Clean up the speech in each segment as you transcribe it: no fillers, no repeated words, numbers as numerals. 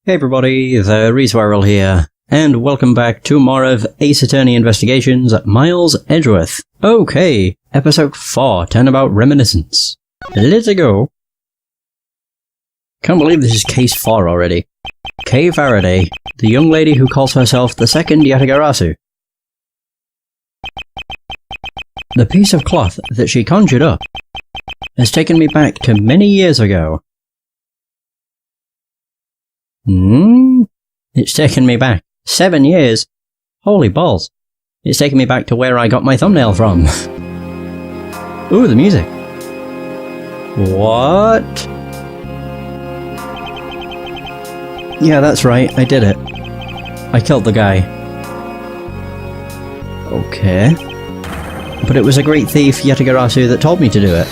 Hey everybody, the Reswirl here, and welcome back to more of Ace Attorney Investigations, Miles Edgeworth. Okay, episode 4, 10 about reminiscence. Let's go. Can't believe this is case 4 already. Kay Faraday, the young lady who calls herself the second Yatagarasu. The piece of cloth that she conjured up has taken me back to many years ago. It's taken me back 7 years. Holy balls. It's taken me back to where I got my thumbnail from. Ooh, the music. What? Yeah, that's right, I did it. I killed the guy. Okay. But it was a great thief, Yatagarasu, that told me to do it.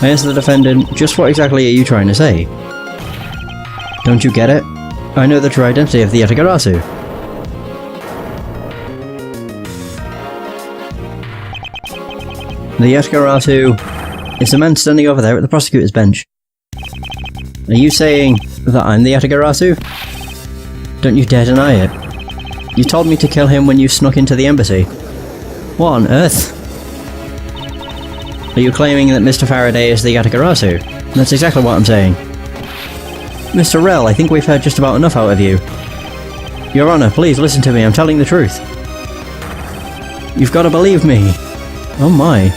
I asked the defendant, just what exactly are you trying to say? Don't you get it? I know the true identity of the Yatagarasu. The Yatagarasu is the man standing over there at the prosecutor's bench. Are you saying that I'm the Yatagarasu? Don't you dare deny it. You told me to kill him when you snuck into the embassy. What on earth? Are you claiming that Mr. Faraday is the Yatagarasu? That's exactly what I'm saying. Mr. Rell, I think we've heard just about enough out of you. Your Honor, please listen to me, I'm telling the truth. You've got to believe me. Oh my.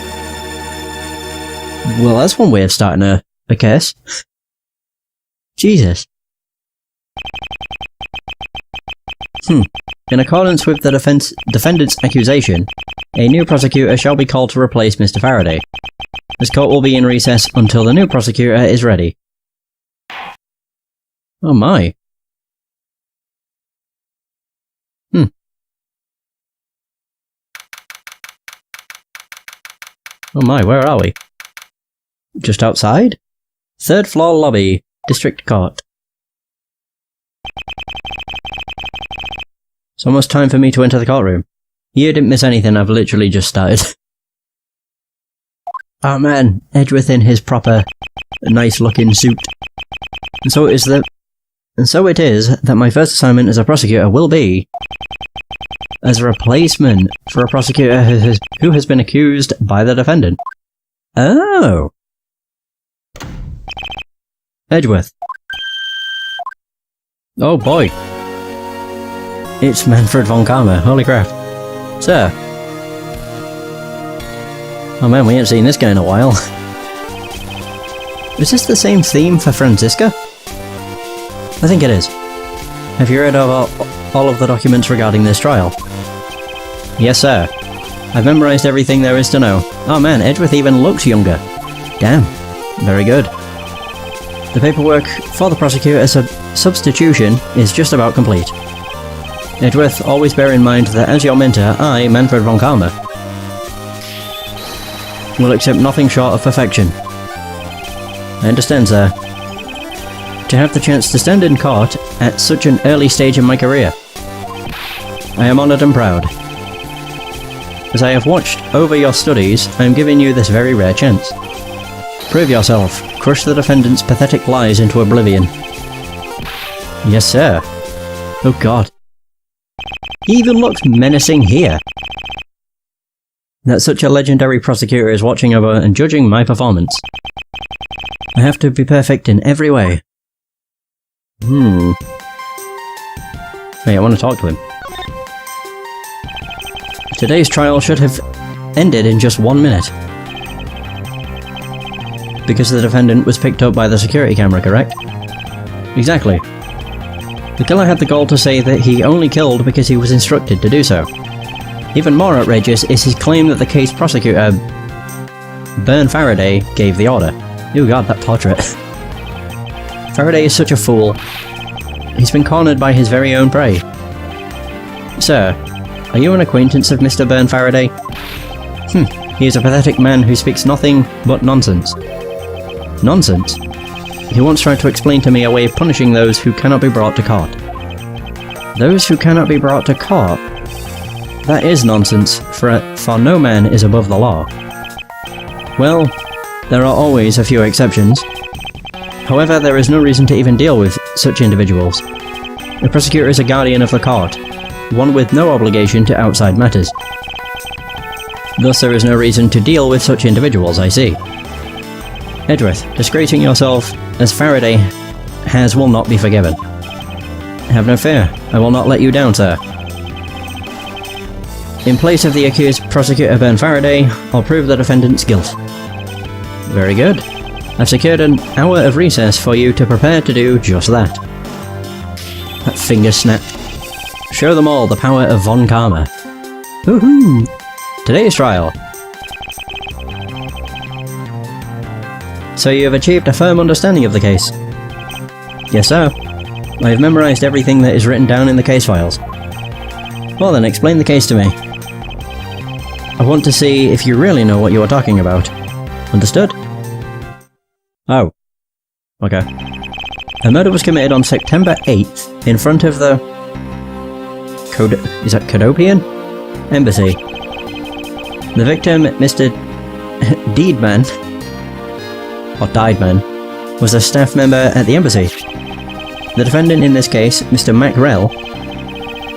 Well, that's one way of starting a case. Jesus. In accordance with the defendant's accusation, a new prosecutor shall be called to replace Mr. Faraday. This court will be in recess until the new prosecutor is ready. Oh my. Oh my, where are we? Just outside? 3rd floor lobby, District Court. It's almost time for me to enter the courtroom. You didn't miss anything, I've literally just started. Oh man, Edgeworth in his proper, nice looking suit. And so it is that my first assignment as a prosecutor will be as a replacement for a prosecutor who has been accused by the defendant. Oh. Edgeworth. Oh boy. It's Manfred von Karma, holy crap. Sir. Oh man, we ain't seen this guy in a while. Is this the same theme for Franziska? I think it is. Have you read over all of the documents regarding this trial? Yes, sir. I've memorized everything there is to know. Oh man, Edgeworth even looks younger. Damn. Very good. The paperwork for the prosecutor's substitution is just about complete. Edgeworth, always bear in mind that as your mentor, I, Manfred von Karma, will accept nothing short of perfection. I understand, sir. To have the chance to stand in court at such an early stage in my career. I am honoured and proud. As I have watched over your studies, I am giving you this very rare chance. Prove yourself. Crush the defendant's pathetic lies into oblivion. Yes, sir. Oh god. He even looks menacing here. That such a legendary prosecutor is watching over and judging my performance. I have to be perfect in every way. Hey, I want to talk to him. Today's trial should have ended in just 1 minute. Because the defendant was picked up by the security camera, correct? Exactly. The killer had the gall to say that he only killed because he was instructed to do so. Even more outrageous is his claim that the case prosecutor, Bern Faraday, gave the order. Oh god, that portrait. Faraday is such a fool. He's been cornered by his very own prey. Sir, are you an acquaintance of Mr. Bern Faraday? He is a pathetic man who speaks nothing but nonsense. Nonsense? He once tried to explain to me a way of punishing those who cannot be brought to court. Those who cannot be brought to court? That is nonsense, for no man is above the law. Well, there are always a few exceptions. However, there is no reason to even deal with such individuals. The prosecutor is a guardian of the court, one with no obligation to outside matters. Thus there is no reason to deal with such individuals, I see. Edgeworth, disgracing yourself as Faraday will not be forgiven. Have no fear, I will not let you down, sir. In place of the accused prosecutor Ben Faraday, I'll prove the defendant's guilt. Very good. I've secured an hour of recess for you to prepare to do just that. That finger snap. Show them all the power of Von Karma. Woohoo! Today's trial. So you have achieved a firm understanding of the case? Yes, sir. I have memorized everything that is written down in the case files. Well then, explain the case to me. I want to see if you really know what you are talking about. Understood? Oh. Okay. A murder was committed on September 8th in front of the... Is that Cadopian? Embassy. The victim, Mr. Deedman, or Diedman, was a staff member at the embassy. The defendant in this case, Mr. Macrell,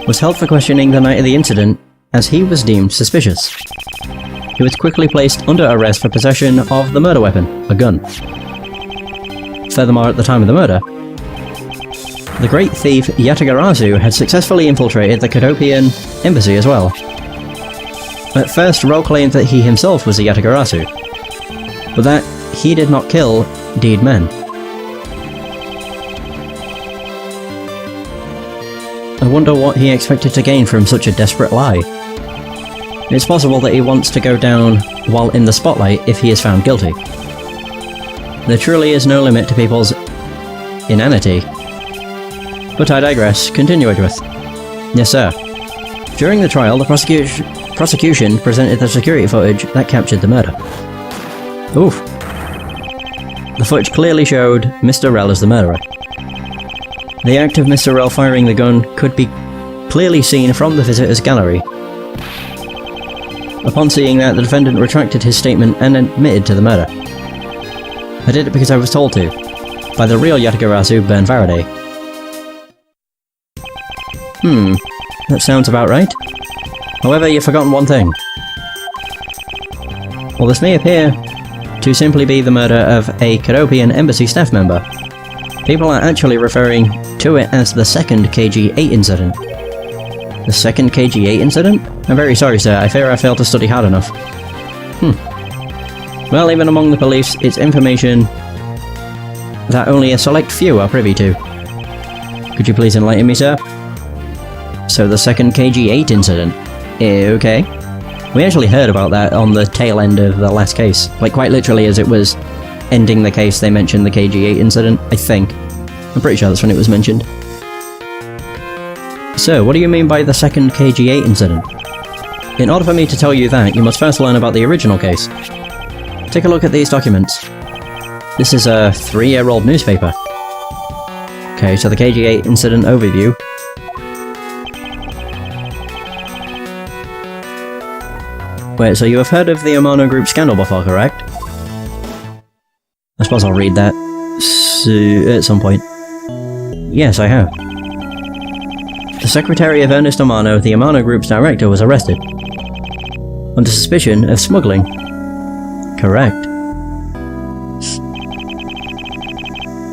was held for questioning the night of the incident as he was deemed suspicious. He was quickly placed under arrest for possession of the murder weapon, a gun. Furthermore, at the time of the murder, the great thief Yatagarasu had successfully infiltrated the Cadopian embassy as well. At first, Ro claimed that he himself was the Yatagarasu, but that he did not kill Deedman. I wonder what he expected to gain from such a desperate lie. It's possible that he wants to go down while in the spotlight if he is found guilty. There truly is no limit to people's inanity. But I digress. Continue, Edgeworth. Yes, sir. During the trial, the prosecution presented the security footage that captured the murder. Oof. The footage clearly showed Mr. Rell as the murderer. The act of Mr. Rell firing the gun could be clearly seen from the visitors' gallery. Upon seeing that, the defendant retracted his statement and admitted to the murder. I did it because I was told to, by the real Yatagarasu, Ben Faraday. That sounds about right. However, you've forgotten one thing. While this may appear to simply be the murder of a Cadopian embassy staff member, people are actually referring to it as the second KG-8 incident. The second KG-8 incident? I'm very sorry, sir. I fear I failed to study hard enough. Well, even among the police, it's information that only a select few are privy to. Could you please enlighten me, sir? So the second KG-8 incident. Okay. We actually heard about that on the tail end of the last case. Like, quite literally, as it was ending the case, they mentioned the KG-8 incident, I think. I'm pretty sure that's when it was mentioned. So, what do you mean by the second KG-8 incident? In order for me to tell you that, you must first learn about the original case. Take a look at these documents. This is a 3-year-old newspaper. Okay, so the KG-8 incident overview. Wait, so you have heard of the Amano Group scandal before, correct? I suppose I'll read that at some point. Yes, I have. The secretary of Ernest Amano, the Amano Group's director, was arrested under suspicion of smuggling. Correct.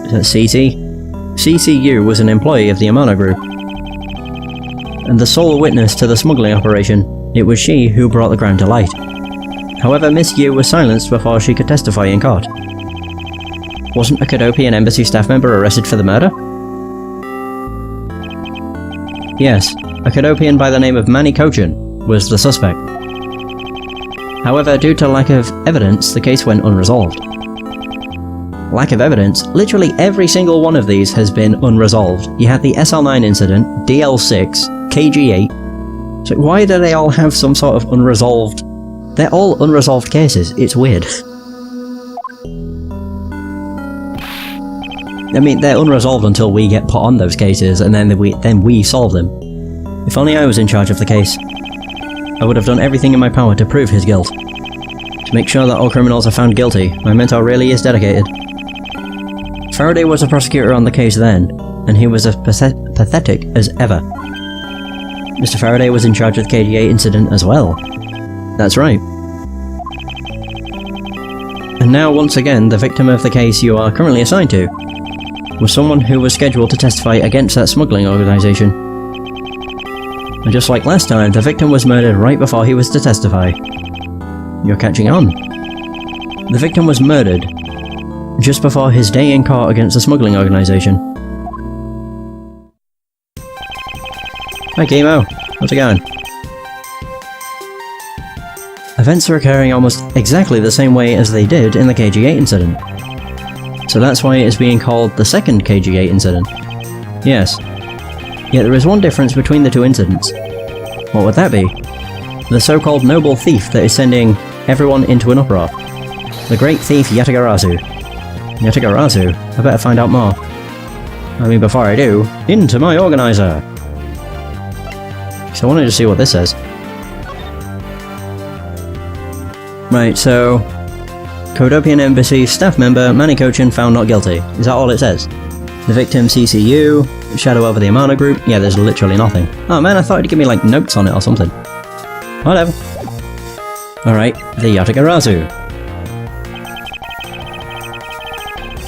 Is that CC? CCU was an employee of the Amano Group, and the sole witness to the smuggling operation. It was she who brought the crime to light. However, Miss Yu was silenced before she could testify in court. Wasn't a Cadopian embassy staff member arrested for the murder? Yes, a Cadopian by the name of Manny Cochin was the suspect. However, due to lack of evidence, the case went unresolved. Lack of evidence? Literally every single one of these has been unresolved. You had the SL9 incident, DL6, KG8. So why do they all have some sort of unresolved... They're all unresolved cases. It's weird. I mean, they're unresolved until we get put on those cases, and then we solve them. If only I was in charge of the case. I would have done everything in my power to prove his guilt. To make sure that all criminals are found guilty. My mentor really is dedicated. Faraday was a prosecutor on the case then, and he was as pathetic as ever. Mr. Faraday was in charge of the KGA incident as well. That's right. And now, once again, the victim of the case you are currently assigned to was someone who was scheduled to testify against that smuggling organisation. And just like last time, the victim was murdered right before he was to testify. You're catching on. The victim was murdered just before his day in court against the smuggling organisation. Hi Chemo, how's it going? Events are occurring almost exactly the same way as they did in the KG8 incident. So that's why it is being called the second KG8 incident. Yes. Yet there is one difference between the two incidents. What would that be? The so-called noble thief that is sending everyone into an uproar. The great thief Yatagarasu. Yatagarasu? I better find out more. I mean, before I do, into my organizer! So I wanted to see what this says. Right, so... Codopian Embassy staff member Manny Cochin found not guilty. Is that all it says? The victim CCU, shadow over the Amana group. Yeah, there's literally nothing. Oh man, I thought he'd give me like notes on it or something. Whatever. Alright, the Yatagarasu.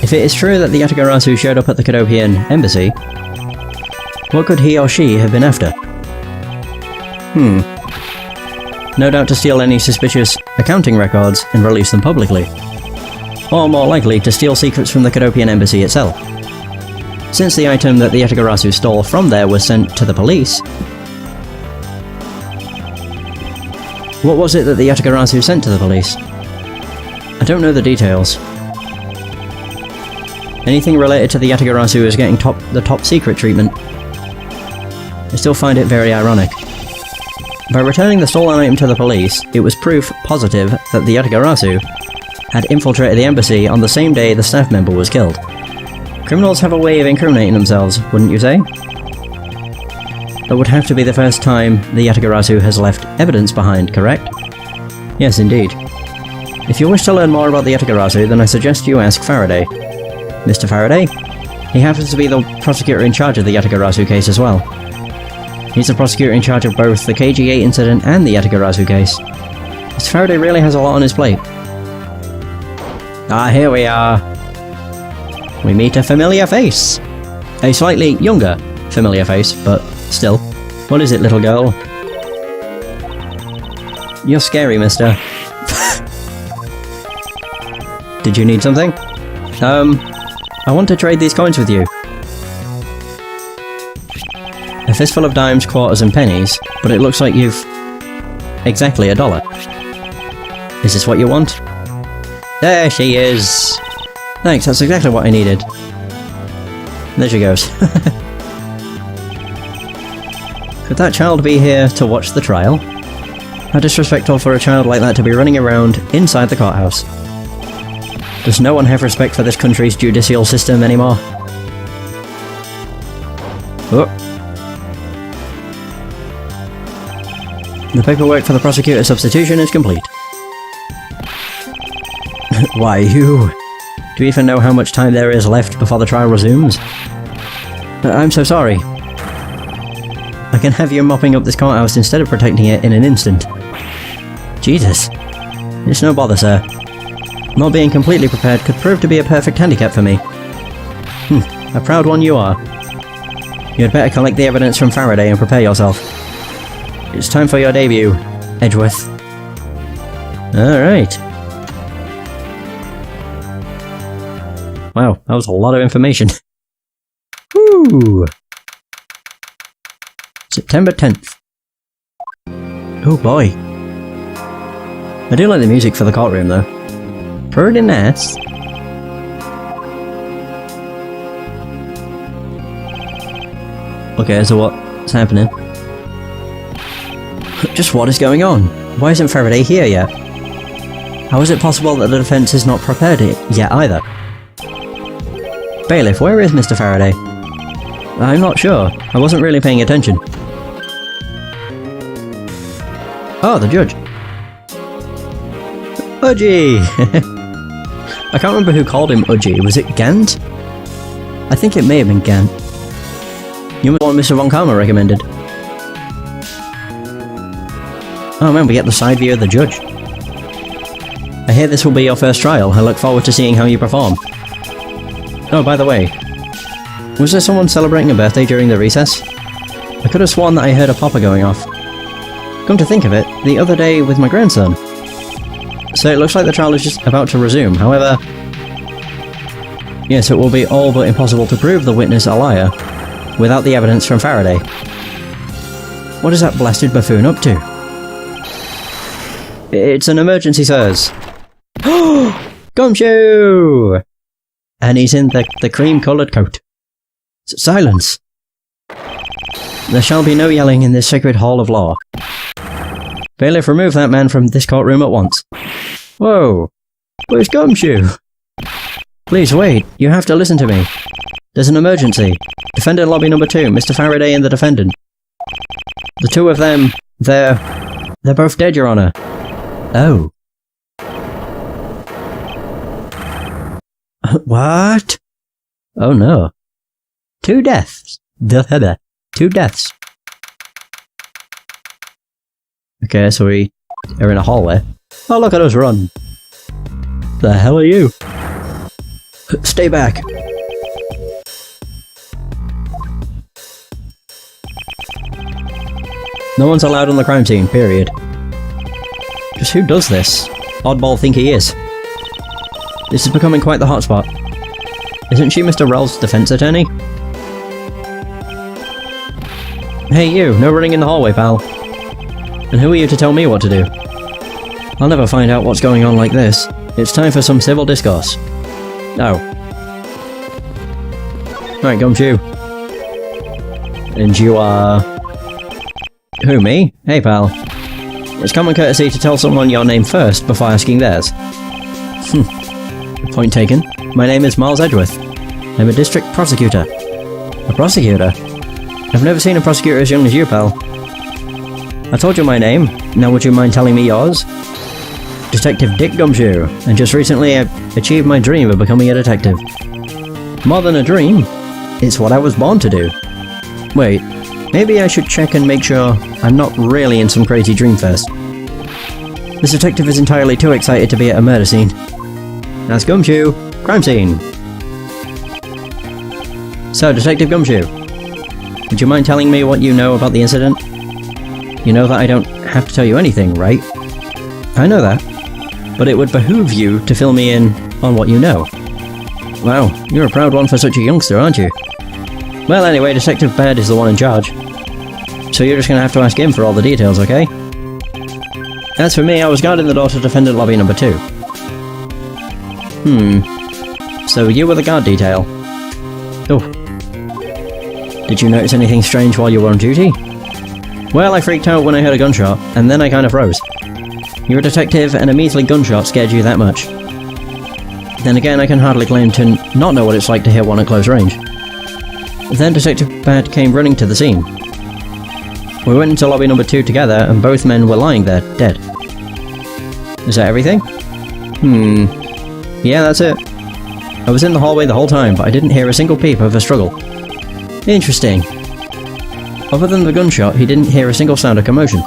If it is true that the Yatagarasu showed up at the Codopian Embassy, what could he or she have been after? No doubt to steal any suspicious accounting records and release them publicly. Or more likely, to steal secrets from the Codopian Embassy itself. Since the item that the Yatagarasu stole from there was sent to the police, what was it that the Yatagarasu sent to the police? I don't know the details. Anything related to the Yatagarasu is getting the top secret treatment. I still find it very ironic. By returning the stolen item to the police, it was proof positive that the Yatagarasu had infiltrated the embassy on the same day the staff member was killed. Criminals have a way of incriminating themselves, wouldn't you say? That would have to be the first time the Yatagarasu has left evidence behind, correct? Yes, indeed. If you wish to learn more about the Yatagarasu, then I suggest you ask Faraday. Mr. Faraday? He happens to be the prosecutor in charge of the Yatagarasu case as well. He's the prosecutor in charge of both the KG8 incident and the Yatagarasu case. Mr. Faraday really has a lot on his plate. Ah, here we are. We meet a familiar face. A slightly younger familiar face, but still. What is it, little girl? You're scary, mister. Did you need something? I want to trade these coins with you. A fistful of dimes, quarters and pennies, but it looks like you've... exactly $1. Is this what you want? There she is! Thanks, that's exactly what I needed. There she goes. Could that child be here to watch the trial? How disrespectful for a child like that to be running around inside the courthouse. Does no one have respect for this country's judicial system anymore? Oh. The paperwork for the prosecutor substitution is complete. Why, you... Do you even know how much time there is left before the trial resumes? I'm so sorry. I can have you mopping up this courthouse instead of protecting it in an instant. Jesus. It's no bother, sir. Not being completely prepared could prove to be a perfect handicap for me. A proud one you are. You had better collect the evidence from Faraday and prepare yourself. It's time for your debut, Edgeworth. Alright. Wow, that was a lot of information. Woo! September 10th. Oh boy. I do like the music for the courtroom though. Pretty nice. Okay, so what's happening? Just what is going on? Why isn't Faraday here yet? How is it possible that the defense is not prepared yet either? Bailiff, where is Mr. Faraday? I'm not sure. I wasn't really paying attention. Oh, the judge. Udgy! I can't remember who called him Udgy. Was it Gant? I think it may have been Gant. You must want Mr. Von Karma recommended. Oh man, we get the side view of the judge. I hear this will be your first trial. I look forward to seeing how you perform. Oh, by the way, was there someone celebrating a birthday during the recess? I could have sworn that I heard a popper going off. Come to think of it, the other day with my grandson. So it looks like the trial is just about to resume, however... Yes, it will be all but impossible to prove the witness a liar without the evidence from Faraday. What is that blasted buffoon up to? It's an emergency, sirs. Gumshoe! And he's in the cream-coloured coat. Silence! There shall be no yelling in this sacred hall of law. Bailiff, remove that man from this courtroom at once. Whoa! Where's Gumshoe? Please wait, you have to listen to me. There's an emergency. Defendant lobby number 2, Mr. Faraday and the defendant. The two of them, they're both dead, Your Honour. Oh. What? Oh no. 2 deaths. 2 deaths. Okay, so we are in a hallway. Oh, look at us run. The hell are you? Stay back. No one's allowed on the crime scene, period. Just who does this? Oddball think he is. This is becoming quite the hotspot. Isn't she Mr. Ralph's defense attorney? Hey you, no running in the hallway, pal. And who are you to tell me what to do? I'll never find out what's going on like this. It's time for some civil discourse. Oh. Right, Gumshoe. And you are... Who, me? Hey, pal. It's common courtesy to tell someone your name first before asking theirs. Point taken. My name is Miles Edgeworth. I'm a district prosecutor. A prosecutor? I've never seen a prosecutor as young as you, pal. I told you my name. Now would you mind telling me yours? Detective Dick Gumshoe, and just recently I achieved my dream of becoming a detective. More than a dream, it's what I was born to do. Wait, maybe I should check and make sure I'm not really in some crazy dream first. This detective is entirely too excited to be at a murder scene. That's Gumshoe, crime scene. So, Detective Gumshoe, would you mind telling me what you know about the incident? You know that I don't have to tell you anything, right? I know that. But it would behoove you to fill me in on what you know. Wow, you're a proud one for such a youngster, aren't you? Well, anyway, Detective Baird is the one in charge. So you're just gonna have to ask him for all the details, okay? As for me, I was guarding the door to defendant lobby number 2. So you were the guard detail? Oh. Did you notice anything strange while you were on duty? Well, I freaked out when I heard a gunshot, and then I kind of froze. You're a detective, and a measly gunshot scared you that much. Then again, I can hardly claim to not know what it's like to hear one at close range. Then Detective Bad came running to the scene. We went into lobby number 2 together, and both men were lying there, dead. Is that everything? Yeah, that's it. I was in the hallway the whole time, but I didn't hear a single peep of a struggle. Interesting. Other than the gunshot, he didn't hear a single sound of commotion.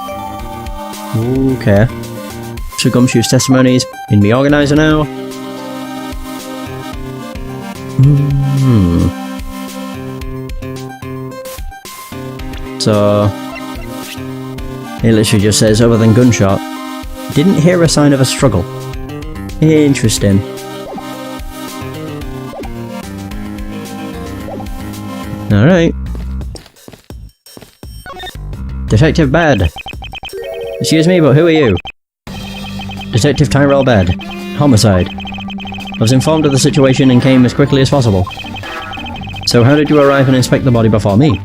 Okay. So Gumshoe's testimony is in the organizer now. So... it literally just says, other than gunshot, didn't hear a sign of a struggle. Interesting. Alright. Detective Bad. Excuse me, but who are you? Detective Tyrell Bad. Homicide. I was informed of the situation and came as quickly as possible. So how did you arrive and inspect the body before me?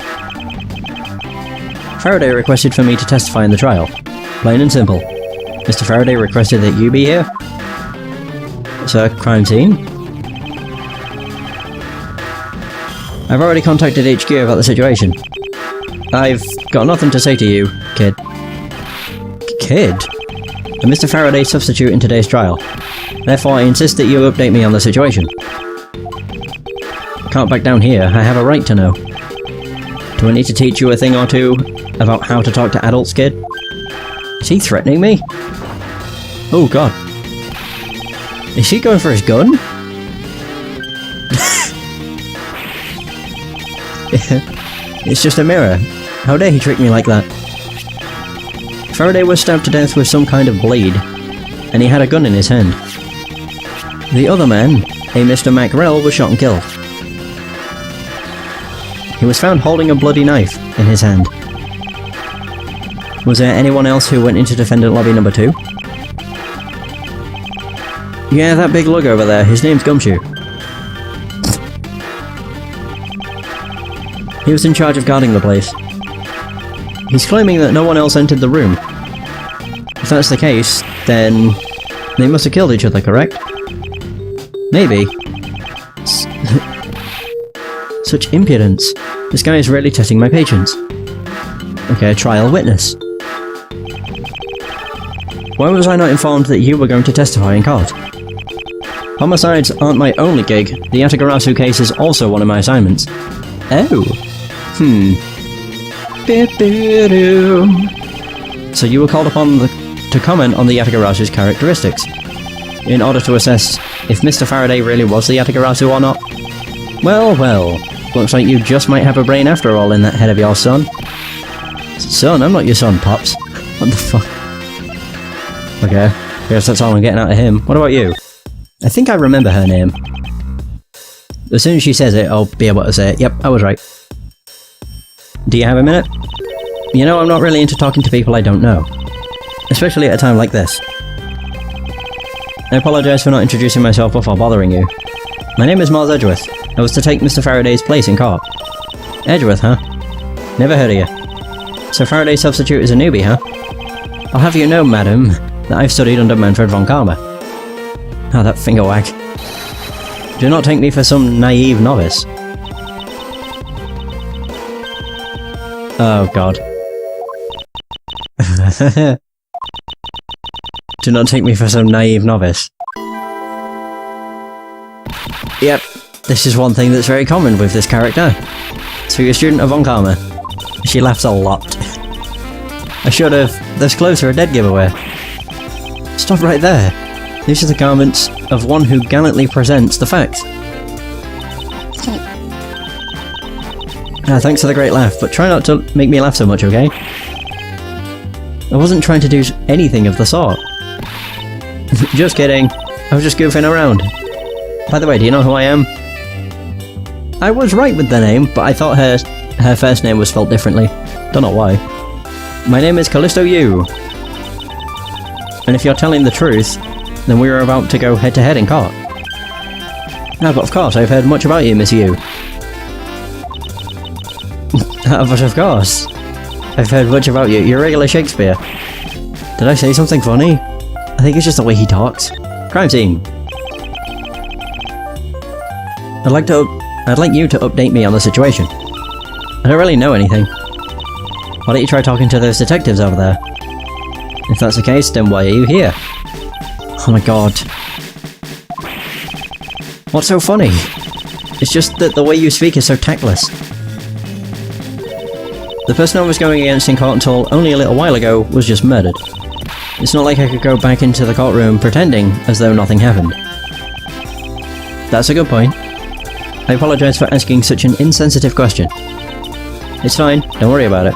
Faraday requested for me to testify in the trial. Plain and simple. Mr. Faraday requested that you be here? Sir, crime scene? I've already contacted HQ about the situation. I've got nothing to say to you, kid. Kid? I'm Mr. Faraday's substitute in today's trial. Therefore, I insist that you update me on the situation. can't back down here. I have a right to know. Do I need to teach you a thing or two about how to talk to adults, kid? Is he threatening me? Oh god. Is he going for his gun? It's just a mirror. How dare he trick me like that? Faraday was stabbed to death with some kind of blade, and he had a gun in his hand. The other man, a Mr. Macrell, was shot and killed. He was found holding a bloody knife in his hand. Was there anyone else who went into defendant lobby number 2? Yeah, that big lug over there, his name's Gumshoe. He was in charge of guarding the place. He's claiming that no one else entered the room. If that's the case, then they must have killed each other, correct? Maybe. Such impudence. This guy is really testing my patience. Okay, trial witness. Why was I not informed that you were going to testify in court? Homicides aren't my only gig. The Yatagarasu case is also one of my assignments. Oh. So you were called upon to comment on the Yatagarasu's characteristics, in order to assess if Mr. Faraday really was the Yatagarasu or not? Well, well. Looks like you just might have a brain after all in that head of yours, son. Son? I'm not your son, Pops. What the fuck? Okay, guess that's all I'm getting out of him. What about you? I think I remember her name. As soon as she says it, I'll be able to say it. Yep, I was right. Do you have a minute? You know, I'm not really into talking to people I don't know. Especially at a time like this. I apologise for not introducing myself before bothering you. My name is Miles Edgeworth. I was to take Mr. Faraday's place in court. Edgeworth, huh? Never heard of you. So Faraday's substitute is a newbie, huh? I'll have you know, madam, that I've studied under Manfred von Karma. Ah, that finger wag. Do not take me for some naive novice. Oh god. Do not take me for some naive novice. Yep, this is one thing that's very common with this character. So you're a student of Von Karma. She laughs a lot. I should have. This clothes are a dead giveaway. Stop right there. These are the garments of one who gallantly presents the facts. Thanks for the great laugh, but try not to make me laugh so much, okay? I wasn't trying to do anything of the sort. Just kidding. I was just goofing around. By the way, do you know who I am? I was right with the name, but I thought her first name was spelled differently. Don't know why. My name is Callisto Yu. And if you're telling the truth, then we are about to go head-to-head in court. Ah, but of course, I've heard much about you, Miss Yu. But of course. I've heard much about you. You're regular Shakespeare. Did I say something funny? I think it's just the way he talks. Crime scene. I'd like you to update me on the situation. I don't really know anything. Why don't you try talking to those detectives over there? If that's the case, then why are you here? Oh my god. What's so funny? It's just that the way you speak is so tactless. The person I was going against in court until only a little while ago was just murdered. It's not like I could go back into the courtroom pretending as though nothing happened. That's a good point. I apologise for asking such an insensitive question. It's fine, don't worry about it.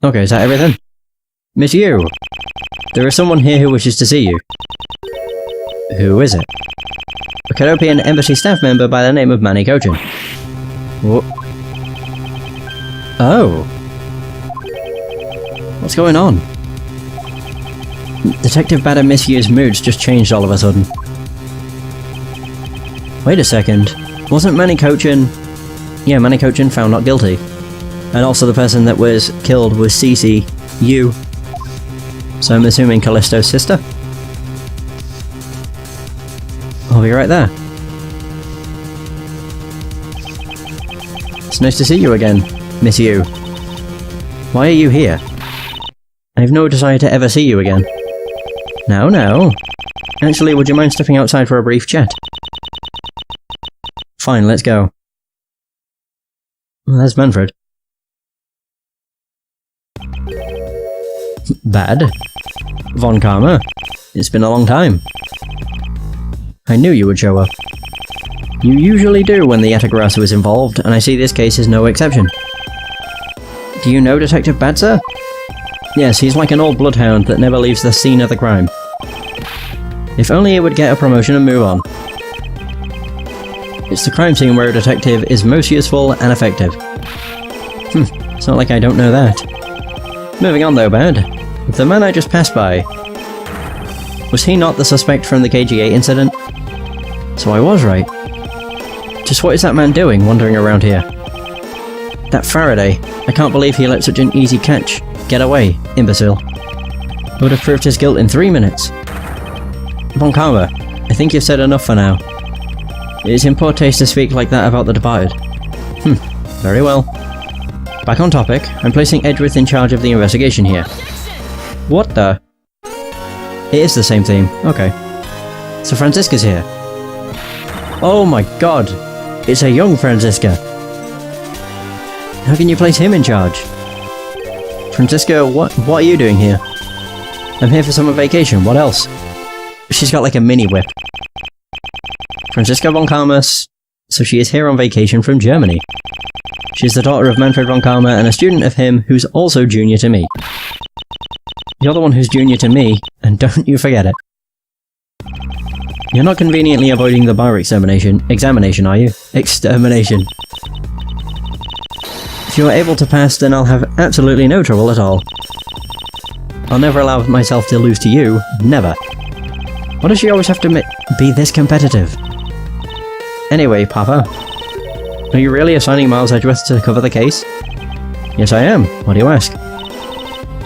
Okay, is that everything? Miss Yu! There is someone here who wishes to see you. Who is it? A Cadopian embassy staff member by the name of Manny Kochin. What? Oh. What's going on? Detective Bad and Miss Yu's moods just changed all of a sudden. Wait a second. Wasn't Manny Kochin... Yeah, Manny Kochin found not guilty. And also the person that was killed was Cece Yu. So I'm assuming Callisto's sister? I'll be right there. It's nice to see you again, Miss Yu. Why are you here? I have no desire to ever see you again. No. Actually, would you mind stepping outside for a brief chat? Fine, let's go. Well, there's Manfred. Bad. Von Karma. It's been a long time. I knew you would show up. You usually do when the Yatagarasu is involved, and I see this case is no exception. Do you know Detective Bad, sir? Yes, he's like an old bloodhound that never leaves the scene of the crime. If only he would get a promotion and move on. It's the crime scene where a detective is most useful and effective. It's not like I don't know that. Moving on though, Bad. The man I just passed by... Was he not the suspect from the KG8 incident? So I was right. Just what is that man doing wandering around here? That Faraday. I can't believe he let such an easy catch get away, imbecile. I would have proved his guilt in 3 minutes. Von Karma, I think you've said enough for now. It is in poor taste to speak like that about the departed. Very well. Back on topic, I'm placing Edgeworth in charge of the investigation here. What the? It is the same theme, okay. So Franziska's here. Oh my god! It's a young Franziska! How can you place him in charge? Franziska, what are you doing here? I'm here for summer vacation, what else? She's got like a mini whip. Franziska von Karma, so she is here on vacation from Germany. She's the daughter of Manfred von Karma and a student of him who's also junior to me. You're the one who's junior to me, and don't you forget it. You're not conveniently avoiding the bar examination, are you? Extermination. If you are able to pass, then I'll have absolutely no trouble at all. I'll never allow myself to lose to you. Never. Why does she always have to be this competitive? Anyway, Papa. Are you really assigning Miles Edgeworth to cover the case? Yes, I am. Why do you ask?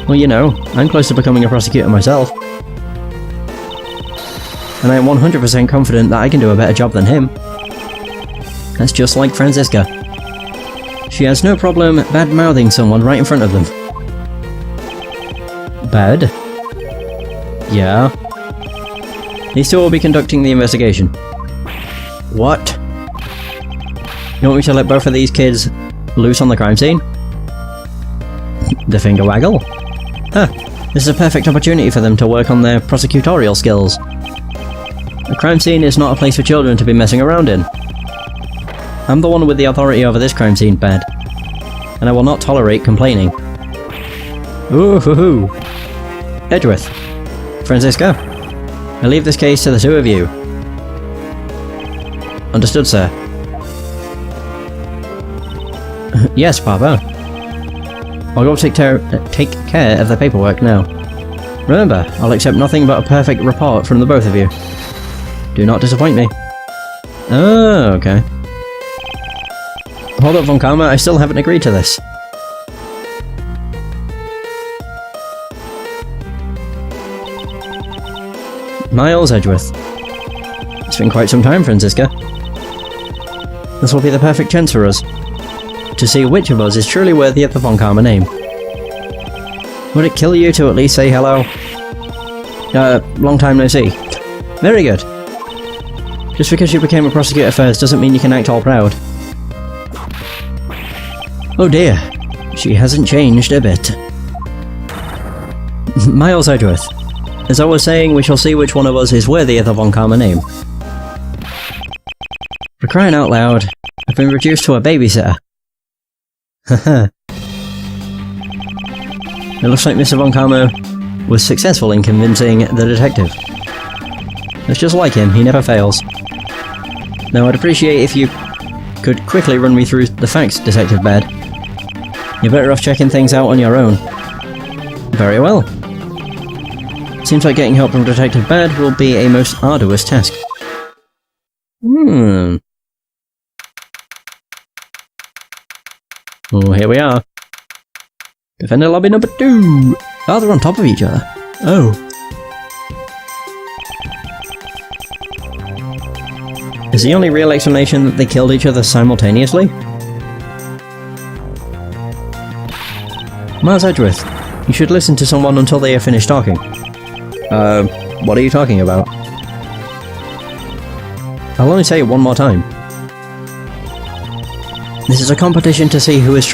Well, you know, I'm close to becoming a prosecutor myself. And I am 100% confident that I can do a better job than him. That's just like Franziska. She has no problem bad-mouthing someone right in front of them. Bad? Yeah. These two will be conducting the investigation. What? You want me to let both of these kids loose on the crime scene? The finger waggle? Huh. This is a perfect opportunity for them to work on their prosecutorial skills. The crime scene is not a place for children to be messing around in. I'm the one with the authority over this crime scene, Bad. And I will not tolerate complaining. Ooh hoo hoo. Edgeworth. Franziska. I leave this case to the two of you. Understood, sir. Yes, Papa. I'll go take care of the paperwork now. Remember, I'll accept nothing but a perfect report from the both of you. Do not disappoint me. Oh, okay. Hold up, Von Karma, I still haven't agreed to this. Miles Edgeworth. It's been quite some time, Franziska. This will be the perfect chance for us to see which of us is truly worthy of the Von Karma name. Would it kill you to at least say hello? Long time no see. Very good. Just because you became a prosecutor first doesn't mean you can act all proud. Oh dear, she hasn't changed a bit. Miles Edgeworth. As I was saying, we shall see which one of us is worthy of the Von Karma name. For crying out loud, I've been reduced to a babysitter. Haha. It looks like Mr. Von Karma was successful in convincing the detective. It's just like him, he never fails. Now I'd appreciate if you could quickly run me through the facts, Detective Bad. You're better off checking things out on your own. Very well. Seems like getting help from Detective Bad will be a most arduous task. Oh, here we are. Defender lobby number 2! Oh, they're on top of each other. Oh. Is the only real explanation that they killed each other simultaneously? Miles Edgeworth, you should listen to someone until they are finished talking. What are you talking about? I'll only say it one more time. This is a competition to see who is